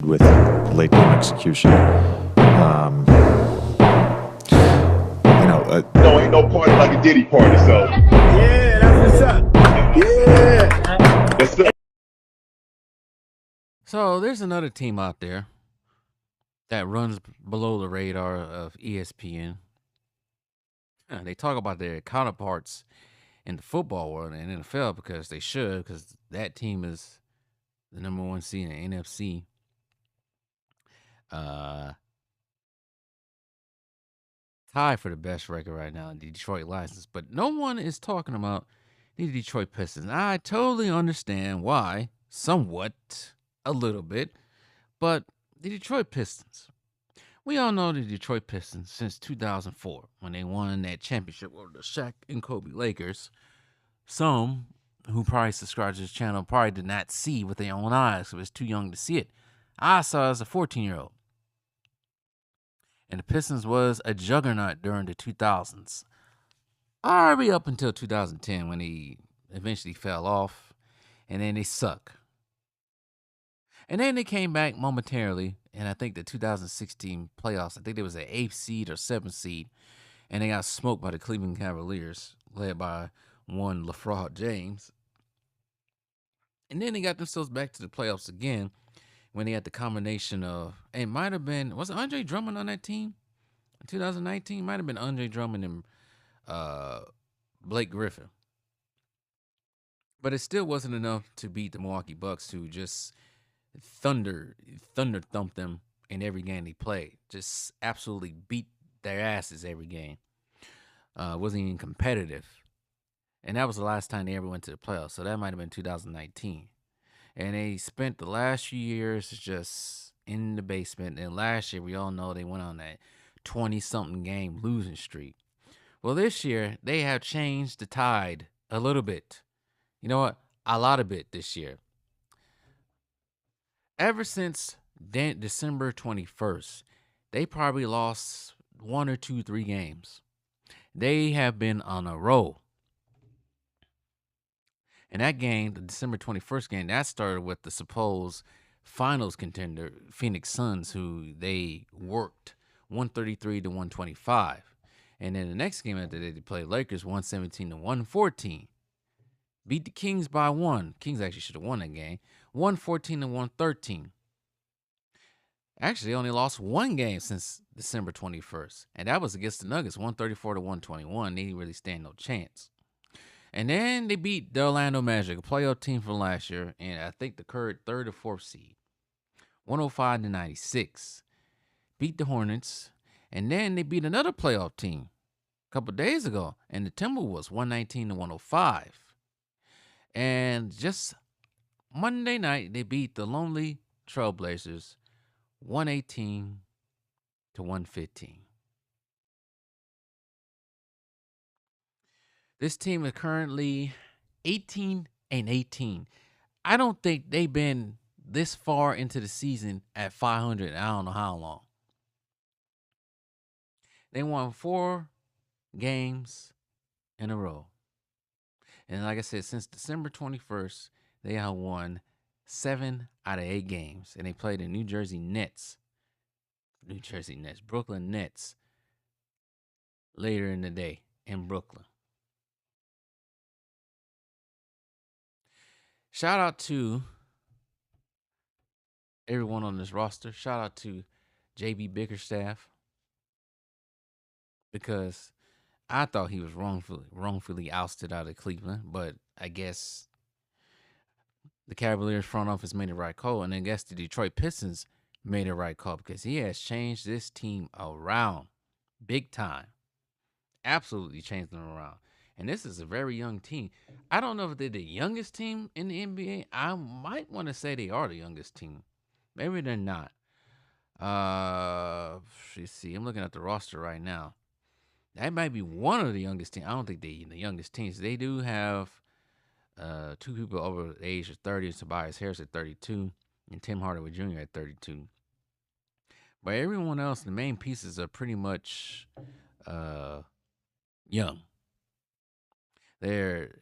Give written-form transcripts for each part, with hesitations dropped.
with late game execution. No, ain't no party like a Diddy party, so. Yeah, that's what's up. Yeah. Yes, sir. So there's another team out there that runs below the radar of ESPN. They talk about their counterparts in the football world and NFL because they should, because that team is the number one seed in the NFC. Tied for the best record right now in the Detroit Lions, but no one is talking about the Detroit Pistons. I totally understand why, somewhat, a little bit, but the Detroit Pistons. We all know the Detroit Pistons since 2004 when they won that championship over the Shaq and Kobe Lakers. Some who probably subscribed to this channel probably did not see with their own eyes, so it's too young to see it. I saw it as a 14-year-old. And the Pistons was a juggernaut during the 2000s. Already up until 2010 when he eventually fell off, and then they suck. And then they came back momentarily, and I think the 2016 playoffs, I think there was an 8th seed or 7th seed, and they got smoked by the Cleveland Cavaliers, led by one LeBron James. And then they got themselves back to the playoffs again when they had the combination of, it might have been, was it Andre Drummond on that team in 2019? Might have been Andre Drummond and Blake Griffin. But it still wasn't enough to beat the Milwaukee Bucks, who just thunder thumped them in every game they played. Just absolutely beat their asses every game. Wasn't even competitive. And that was the last time they ever went to the playoffs. So that might have been 2019. And they spent the last few years just in the basement. And last year, we all know they went on that 20-something game losing streak. Well, this year, they have changed the tide a little bit. You know what? A lot of bit this year. Ever since December 21st, they probably lost 1 or 2, 3 games. They have been on a roll. And that game, the December 21st game, that started with the supposed finals contender, Phoenix Suns, who they worked 133 to 125. And then the next game after they played Lakers, 117 to 114. Beat the Kings by 1. Kings actually should have won that game. 114 to 113. Actually, they only lost 1 game since December 21st. And that was against the Nuggets, 134 to 121. They didn't really stand no chance. And then they beat the Orlando Magic, a playoff team from last year, and I think the current 3rd or 4th seed, 105 to 96. Beat the Hornets, and then they beat another playoff team a couple days ago, and the Timberwolves, 119 to 105. And just Monday night, they beat the lonely Trailblazers, 118 to 115. This team is currently 18 and 18. I don't think they've been this far into the season at 500. I don't know how long. They won 4 games in a row. And like I said, since December 21st, they have won 7 out of 8 games. And they played the Brooklyn Nets later in the day in Brooklyn. Shout out to everyone on this roster. Shout out to JB Bickerstaff, because I thought he was wrongfully ousted out of Cleveland, but I guess the Cavaliers front office made the right call, and I guess the Detroit Pistons made the right call, because he has changed this team around big time. Absolutely changed them around. And this is a very young team. I don't know if they're the youngest team in the NBA. I might want to say they are the youngest team. Maybe they're not. Let's see. I'm looking at the roster right now. That might be one of the youngest teams. I don't think they're the youngest teams. They do have 2 people over the age of 30. Tobias Harris at 32 and Tim Hardaway Jr. at 32. But everyone else, the main pieces are pretty much young. Their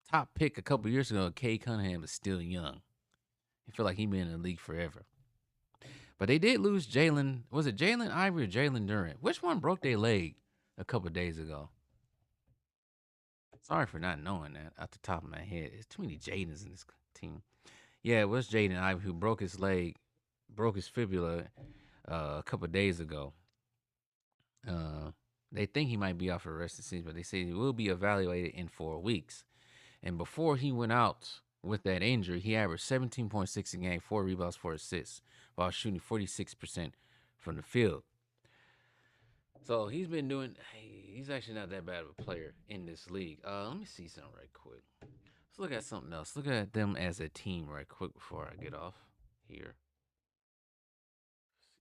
top pick a couple years ago, Cade Cunningham, is still young. He feel like he been in the league forever. But they did lose Jalen. Was it Jalen Ivory or Jalen Durant? Which one broke their leg a couple days ago? Sorry for not knowing that off the top of my head. There's too many Jadens in this team. Yeah, it was Jaden Ivory who broke his leg, broke his fibula a couple days ago. They think he might be out for the rest of the season, but they say he will be evaluated in 4 weeks. And before he went out with that injury, he averaged 17.6 a game, 4 rebounds, 4 assists, while shooting 46% from the field. So he's been doing. He's actually not that bad of a player in this league. Let me see something right quick. Let's look at something else. Look at them as a team right quick before I get off here.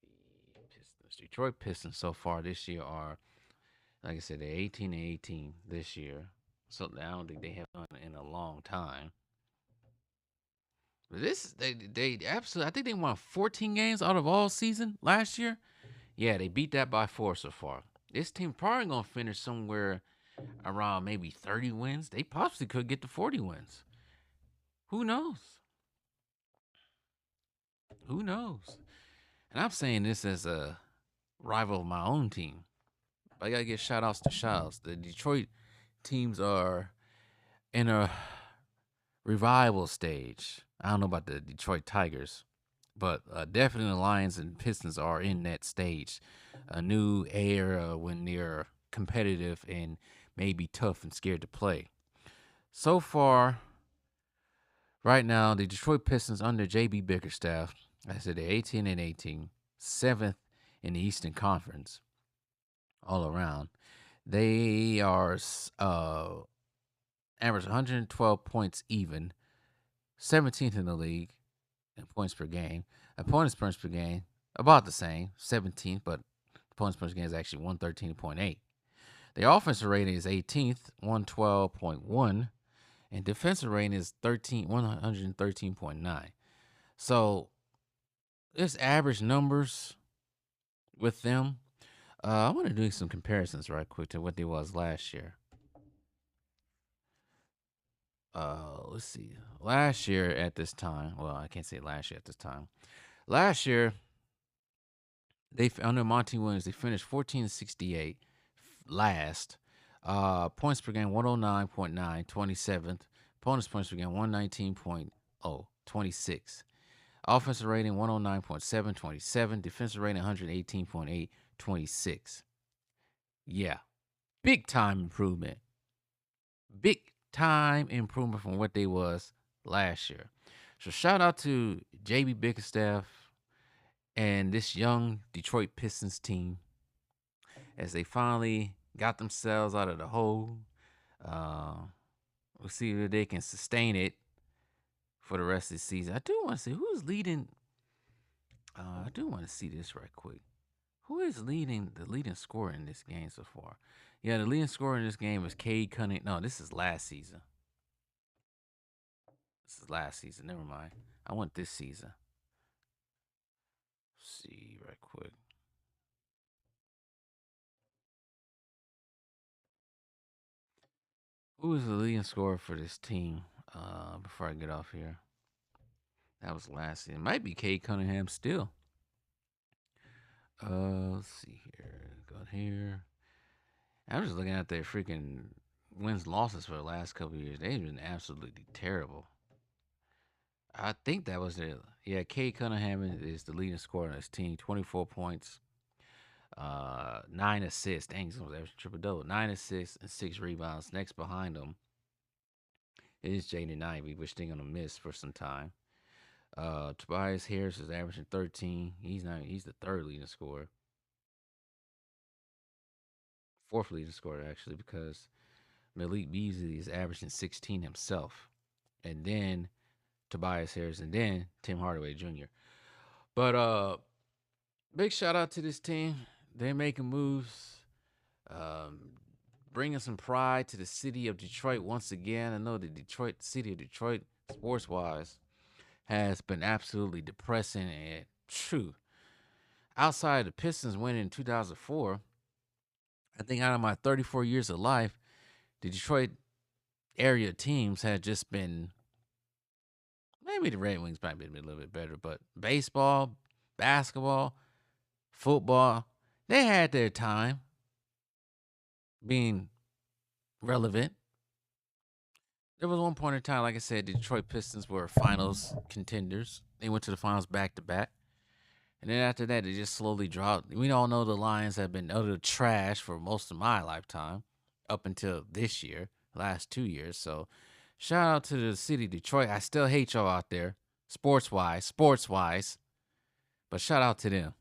Let's see, Pistons. Detroit Pistons so far this year are, like I said, they're 18-18 this year. Something I don't think they have done in a long time. But this they absolutely. I think they won 14 games out of all season last year. Yeah, they beat that by 4 so far. This team probably gonna finish somewhere around maybe 30 wins. They possibly could get to 40 wins. Who knows? Who knows? And I'm saying this as a rival of my own team. But I gotta give shout outs to shout outs. The Detroit teams are in a revival stage. I don't know about the Detroit Tigers, but definitely the Lions and Pistons are in that stage. A new era when they're competitive and maybe tough and scared to play. So far, right now, the Detroit Pistons under JB Bickerstaff, I said they're 18-18, 7th in the Eastern Conference all around. They are average 112 points even, 17th in the league in points per game. Opponents points per game, about the same, 17th, but opponents points per game is actually 113.8. Their offensive rating is 18th, 112.1, and defensive rating is 113.9. So it's average numbers with them. I want to do some comparisons right quick to what they was last year. Let's see. Last year at this time, well, I can't say last year at this time. Last year, they under Monty Williams, they finished 14-68 last. Points per game 109.9, 27th. Opponents points per game 119.0, 26. Offensive rating 109.7, 27. Defensive rating 118.8, 26. Yeah. Big time improvement. Big time improvement from what they was last year. So shout out to JB Bickerstaff and this young Detroit Pistons team as they finally got themselves out of the hole. We'll see if they can sustain it for the rest of the season. I do want to see who's leading. I do want to see this right quick. Who is leading the leading scorer in this game so far? Yeah, the leading scorer in this game is Cade Cunningham. No, this is last season. This is last season. Never mind. I want this season. Let's see right quick. Who is the leading scorer for this team? Before I get off here. That was last season. Might be Cade Cunningham still. Let's see here. Go here. I'm just looking at their freaking wins losses for the last couple of years. They've been absolutely terrible. I think that was it. Yeah, Cade Cunningham is the leading scorer on his team. 24 points, 9 assists. Dang, he's going to triple double. 9 assists and 6 rebounds. Next behind him is Jaden Ivey, which they're gonna miss for some time. Tobias Harris is averaging 13. He's the third leading scorer. Fourth leading scorer actually, because Malik Beasley is averaging 16 himself. And then Tobias Harris and then Tim Hardaway Jr. But big shout out to this team. They're making moves. Bringing some pride to the city of Detroit once again. I know the city of Detroit, sports wise, has been absolutely depressing and true. Outside the Pistons winning in 2004, I think out of my 34 years of life, the Detroit area teams had just been maybe the Red Wings might be a little bit better, but baseball, basketball, football, they had their time being relevant. There was one point in time, like I said, the Detroit Pistons were finals contenders. They went to the finals back to back. And then after that, they just slowly dropped. We all know the Lions have been utter trash for most of my lifetime up until this year, last 2 years. So shout out to the city of Detroit. I still hate y'all out there, sports wise, but shout out to them.